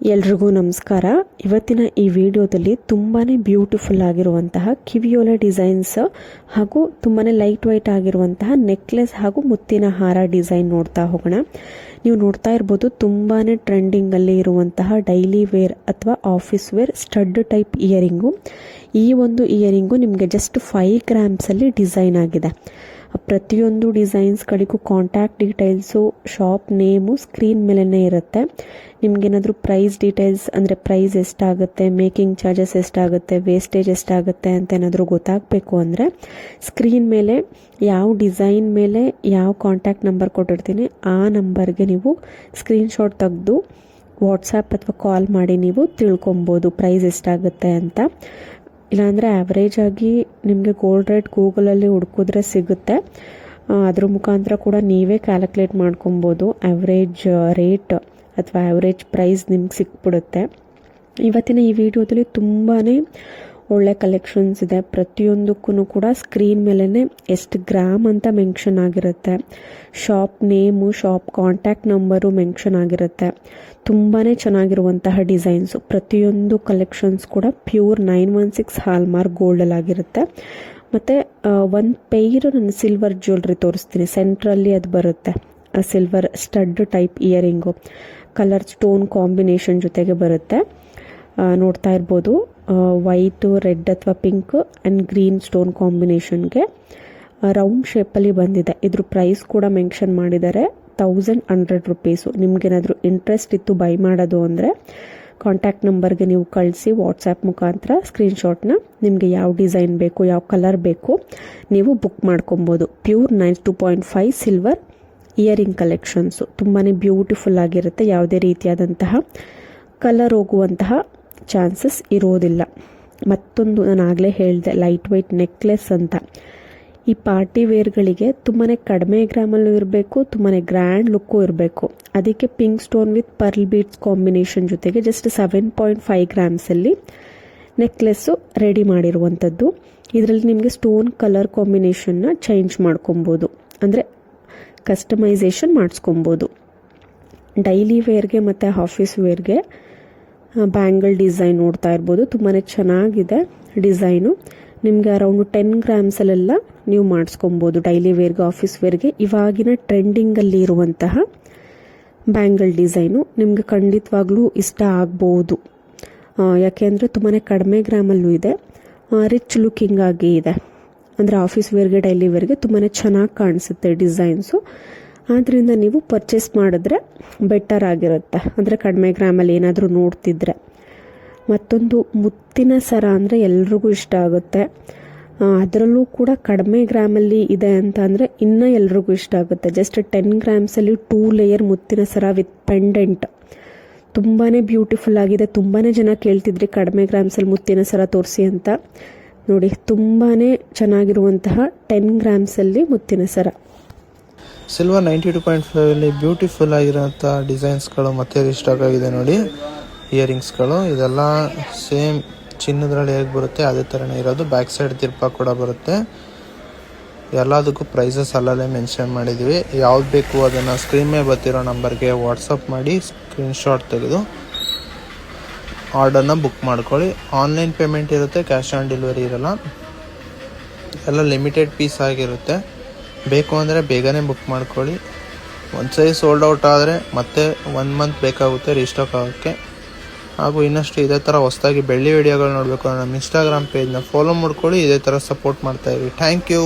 ಎಲ್ರಿಗೂ ನಮಸ್ಕಾರ. ಇವತ್ತಿನ ಈ ವಿಡಿಯೋದಲ್ಲಿ ತುಂಬಾ ಬ್ಯೂಟಿಫುಲ್ ಆಗಿರುವಂತಹ ಕಿವಿಯೋಲೆ ಡಿಸೈನ್ಸ್ ಹಾಗೂ ತುಂಬಾ ಲೈಟ್ ವೈಟ್ ಆಗಿರುವಂತಹ ನೆಕ್ಲೆಸ್ ಹಾಗೂ ಮುತ್ತಿನ ಹಾರ ಡಿಸೈನ್ ನೋಡ್ತಾ ಹೋಗೋಣ. ನೀವು ನೋಡ್ತಾ ಇರ್ಬೋದು ತುಂಬಾ ಟ್ರೆಂಡಿಂಗಲ್ಲಿ ಇರುವಂತಹ ಡೈಲಿ ವೇರ್ ಅಥವಾ office wear stud type earring. ಈ ಒಂದು ಇಯರಿಂಗು ನಿಮಗೆ ಜಸ್ಟ್ 5 ಗ್ರಾಮ್ಸಲ್ಲಿ ಡಿಸೈನ್ ಆಗಿದೆ. ಪ್ರತಿಯೊಂದು ಡಿಸೈನ್ಸ್ಗಳಿಗೂ contact details, shop name screen ಮೇಲೇ ಇರುತ್ತೆ. ನಿಮಗೇನಾದರೂ ಪ್ರೈಸ್ ಡೀಟೇಲ್ಸ್ ಅಂದರೆ ಪ್ರೈಸ್ ಎಷ್ಟಾಗುತ್ತೆ, ಮೇಕಿಂಗ್ ಚಾರ್ಜಸ್ ಎಷ್ಟಾಗುತ್ತೆ, ವೇಸ್ಟೇಜ್ ಎಷ್ಟಾಗುತ್ತೆ ಅಂತ ಏನಾದರೂ ಗೊತ್ತಾಗಬೇಕು ಅಂದರೆ ಸ್ಕ್ರೀನ್ ಮೇಲೆ ಯಾವ ಡಿಸೈನ್ ಮೇಲೆ ಯಾವ ಕಾಂಟ್ಯಾಕ್ಟ್ ನಂಬರ್ ಕೊಟ್ಟಿರ್ತೀನಿ ಆ ನಂಬರ್ಗೆ ನೀವು ಸ್ಕ್ರೀನ್ಶಾಟ್ ತೆಗೆದು ವಾಟ್ಸಪ್ ಅಥವಾ ಕಾಲ್ ಮಾಡಿ ನೀವು ತಿಳ್ಕೊಬೋದು ಪ್ರೈಸ್ ಎಷ್ಟಾಗುತ್ತೆ ಅಂತ. ಇಲ್ಲಾಂದರೆ ಆ್ಯಾವ್ರೇಜ್ ಆಗಿ ನಿಮಗೆ ಗೋಲ್ಡ್ ರೇಟ್ ಗೂಗಲಲ್ಲಿ ಹುಡುಕಿದ್ರೆ ಸಿಗುತ್ತೆ. ಅದ್ರ ಮುಖಾಂತರ ಕೂಡ ನೀವೇ ಕ್ಯಾಲ್ಕುಲೇಟ್ ಮಾಡ್ಕೊಬೋದು. ಆ್ಯಾವ್ರೇಜ್ ರೇಟ್ ಅಥವಾ ಆ್ಯಾವ್ರೇಜ್ ಪ್ರೈಸ್ ನಿಮ್ಗೆ ಸಿಕ್ಬಿಡುತ್ತೆ. ಇವತ್ತಿನ ಈ ವಿಡಿಯೋದಲ್ಲಿ ತುಂಬಾ ಒಳ್ಳೆ ಕಲೆಕ್ಷನ್ಸ್ ಇದೆ. ಪ್ರತಿಯೊಂದಕ್ಕೂ ಕೂಡ ಸ್ಕ್ರೀನ್ ಮೇಲೇ ಎಷ್ಟು ಗ್ರಾಮ್ ಅಂತ ಮೆನ್ಷನ್ ಆಗಿರುತ್ತೆ. Shop name, shop contact number mention ಆಗಿರುತ್ತೆ. ತುಂಬಾ ಚೆನ್ನಾಗಿರುವಂತಹ ಡಿಸೈನ್ಸು. ಪ್ರತಿಯೊಂದು ಕಲೆಕ್ಷನ್ಸ್ ಕೂಡ ಪ್ಯೂರ್ 916 ಹಾಲ್ಮಾರ್ಕ್ ಗೋಲ್ಡಲ್ಲಾಗಿರುತ್ತೆ. ಮತ್ತು ಒಂದು ಪೇರು ನಾನು ಸಿಲ್ವರ್ ಜ್ಯುವೆಲ್ರಿ ತೋರಿಸ್ತೀನಿ. ಸೆಂಟ್ರಲ್ಲಿ ಅದು ಬರುತ್ತೆ, silver stud type earring. Colour stone combination ಜೊತೆಗೆ ಬರುತ್ತೆ. ನೋಡ್ತಾ ಇರ್ಬೋದು ವೈಟು, ರೆಡ್ ಅಥವಾ ಪಿಂಕ್ ಆ್ಯಂಡ್ ಗ್ರೀನ್ ಸ್ಟೋನ್ ಕಾಂಬಿನೇಷನ್ಗೆ ರೌಂಡ್ ಶೇಪಲ್ಲಿ ಬಂದಿದೆ. ಇದ್ರ ಪ್ರೈಸ್ ಕೂಡ ಮೆನ್ಷನ್ ಮಾಡಿದ್ದಾರೆ, 1100 ರುಪೀಸು. ನಿಮ್ಗೇನಾದರೂ ಇಂಟ್ರೆಸ್ಟ್ ಇತ್ತು ಬೈ ಮಾಡೋದು ಅಂದರೆ ಕಾಂಟ್ಯಾಕ್ಟ್ ನಂಬರ್ಗೆ ನೀವು ಕಳಿಸಿ ವಾಟ್ಸಪ್ ಮುಖಾಂತರ ಸ್ಕ್ರೀನ್ಶಾಟ್ನ ನಿಮಗೆ ಯಾವ ಡಿಸೈನ್ ಬೇಕು, ಯಾವ ಕಲರ್ ಬೇಕು ನೀವು ಬುಕ್ ಮಾಡ್ಕೊಬೋದು. Pure 2.5 silver earring collections. ತುಂಬಾ ಬ್ಯೂಟಿಫುಲ್ ಆಗಿರುತ್ತೆ. ಯಾವುದೇ ರೀತಿಯಾದಂತಹ ಕಲರ್ ಹೋಗುವಂತಹ ಚಾನ್ಸಸ್ ಇರೋದಿಲ್ಲ. ಮತ್ತೊಂದು ನಾನು ಆಗಲೇ ಹೇಳಿದೆ ಲೈಟ್ ವೆಯ್ಟ್ ನೆಕ್ಲೆಸ್ ಅಂತ. ಈ ಪಾರ್ಟಿ ವೇರ್ಗಳಿಗೆ ತುಂಬಾ ಕಡಿಮೆ ಗ್ರಾಮಲ್ಲೂ ಇರಬೇಕು, ತುಂಬಾ ಗ್ರ್ಯಾಂಡ್ ಲುಕ್ಕು ಇರಬೇಕು. ಅದಕ್ಕೆ pink stone with pearl beads combination ಜೊತೆಗೆ ಜಸ್ಟ್ 7.5 ಗ್ರಾಮ್ಸಲ್ಲಿ ನೆಕ್ಲೆಸ್ಸು ರೆಡಿ ಮಾಡಿರುವಂಥದ್ದು. ಇದರಲ್ಲಿ ನಿಮಗೆ ಸ್ಟೋನ್ ಕಲರ್ ಕಾಂಬಿನೇಷನ್ನ ಚೇಂಜ್ ಮಾಡ್ಕೊಬೋದು, ಅಂದರೆ ಕಸ್ಟಮೈಸೇಷನ್ ಮಾಡಿಸ್ಕೊಬೋದು. ಡೈಲಿ ವೇರ್ಗೆ ಮತ್ತು ಆಫೀಸ್ ವೇರ್ಗೆ ಬ್ಯಾಂಗಲ್ ಡಿಸೈನ್ ನೋಡ್ತಾ ಇರ್ಬೋದು. ತುಂಬಾ ಚೆನ್ನಾಗಿದೆ ಡಿಸೈನು. ನಿಮಗೆ ಅರೌಂಡ್ 10 ಗ್ರಾಮ್ಸಲ್ಲೆಲ್ಲ ನೀವು ಮಾಡಿಸ್ಕೊಬೋದು ಡೈಲಿ ವೇರ್ಗೆ, ಆಫೀಸ್ ವೇರ್ಗೆ. ಇವಾಗಿನ ಟ್ರೆಂಡಿಂಗಲ್ಲಿ ಇರುವಂತಹ ಬ್ಯಾಂಗಲ್ ಡಿಸೈನು ನಿಮಗೆ ಖಂಡಿತವಾಗ್ಲೂ ಇಷ್ಟ ಆಗ್ಬೋದು. ಯಾಕೆಂದರೆ ತುಂಬಾ ಕಡಿಮೆ ಗ್ರಾಮಲ್ಲೂ ಇದೆ, ರಿಚ್ ಲುಕ್ಕಿಂಗ್ ಆಗಿ ಇದೆ. ಅಂದರೆ ಆಫೀಸ್ ವೇರ್ಗೆ, ಡೈಲಿ ವೇರ್ಗೆ ತುಂಬಾ ಚೆನ್ನಾಗಿ ಕಾಣಿಸುತ್ತೆ ಡಿಸೈನ್ಸು. ಆದ್ದರಿಂದ ನೀವು ಪರ್ಚೇಸ್ ಮಾಡಿದ್ರೆ ಬೆಟರ್ ಆಗಿರುತ್ತೆ, ಅಂದರೆ ಕಡಿಮೆ ಗ್ರಾಮಲ್ಲಿ ಏನಾದರೂ ನೋಡ್ತಿದ್ರೆ. ಮತ್ತೊಂದು ಮುತ್ತಿನ ಸರ ಅಂದರೆ ಎಲ್ರಿಗೂ ಇಷ್ಟ ಆಗುತ್ತೆ. ಅದರಲ್ಲೂ ಕೂಡ ಕಡಿಮೆ ಗ್ರಾಮಲ್ಲಿ ಇದೆ ಅಂತ ಅಂದರೆ ಇನ್ನೂ ಎಲ್ರಿಗೂ ಇಷ್ಟ ಆಗುತ್ತೆ. ಜಸ್ಟ್ 10 ಗ್ರಾಮ್ಸಲ್ಲಿ 2 ಲೇಯರ್ ಮುತ್ತಿನ ಸರ ವಿತ್ ಪೆಂಡೆಂಟ್. ತುಂಬಾ ಬ್ಯೂಟಿಫುಲ್ ಆಗಿದೆ. ತುಂಬಾ ಜನ ಕೇಳ್ತಿದ್ರಿ ಕಡಿಮೆ ಗ್ರಾಮ್ಸಲ್ಲಿ ಮುತ್ತಿನ ಸರ ತೋರಿಸಿ ಅಂತ. ನೋಡಿ ತುಂಬಾ ಚೆನ್ನಾಗಿರುವಂತಹ 10 ಗ್ರಾಮ್ಸಲ್ಲಿ ಮುತ್ತಿನ ಸರ. ಸಿಲ್ವರ್ 92.5 ಬ್ಯೂಟಿಫುಲ್ ಆಗಿರೋಂಥ ಡಿಸೈನ್ಸ್ಗಳು ಮತ್ತೆ ಸ್ಟಾಕ್ ಆಗಿದೆ ನೋಡಿ. ಇಯರಿಂಗ್ಸ್ಗಳು ಇದೆಲ್ಲ ಸೇಮ್ ಚಿನ್ನದ್ರಲ್ಲಿ ಹೇಗೆ ಬರುತ್ತೆ ಅದೇ ಥರನೇ ಇರೋದು. ಬ್ಯಾಕ್ ಸೈಡ್ ತಿರ್ಪ ಕೂಡ ಬರುತ್ತೆ. ಎಲ್ಲದಕ್ಕೂ ಪ್ರೈಸಸ್ ಅಲ್ಲಲ್ಲೇ ಮೆನ್ಷನ್ ಮಾಡಿದ್ದೀವಿ. ಯಾವ್ದು ಬೇಕು ಅದನ್ನು ಸ್ಕ್ರೀನ್ ಮೇಲೆ ಬರ್ತಿರೋ ನಂಬರ್ಗೆ ವಾಟ್ಸಪ್ ಮಾಡಿ ಸ್ಕ್ರೀನ್ಶಾಟ್ ತೆಗೆದು ಆರ್ಡರ್ನ ಬುಕ್ ಮಾಡ್ಕೊಳ್ಳಿ. ಆನ್ಲೈನ್ ಪೇಮೆಂಟ್ ಇರುತ್ತೆ, ಕ್ಯಾಶ್ ಆನ್ ಡೆಲಿವರಿ ಇರೋಲ್ಲ. ಎಲ್ಲ ಲಿಮಿಟೆಡ್ ಪೀಸ್ ಆಗಿರುತ್ತೆ. ಬೇಕು ಅಂದರೆ ಬೇಗನೆ ಬುಕ್ ಮಾಡ್ಕೊಳ್ಳಿ. ಒಂದು ಸರಿ ಸೋಲ್ಡ್ ಔಟ್ ಆದರೆ ಮತ್ತೆ 1 ಮಂತ್ ಬೇಕಾಗುತ್ತೆ ರೀಸ್ಟಾಕ್ ಆಗೋಕ್ಕೆ. ಹಾಗೂ ಇನ್ನಷ್ಟು ಇದೇ ಥರ ಹೊಸದಾಗಿ ಬೆಳ್ಳಿ ವಿಡಿಯೋಗಳು ನೋಡಬೇಕು ಅಂದರೆ ನಮ್ಮ ಇನ್ಸ್ಟಾಗ್ರಾಮ್ ಪೇಜ್ನ ಫಾಲೋ ಮಾಡ್ಕೊಳ್ಳಿ. ಇದೇ ಥರ ಸಪೋರ್ಟ್ ಮಾಡ್ತಾಯಿರಿ. Thank you.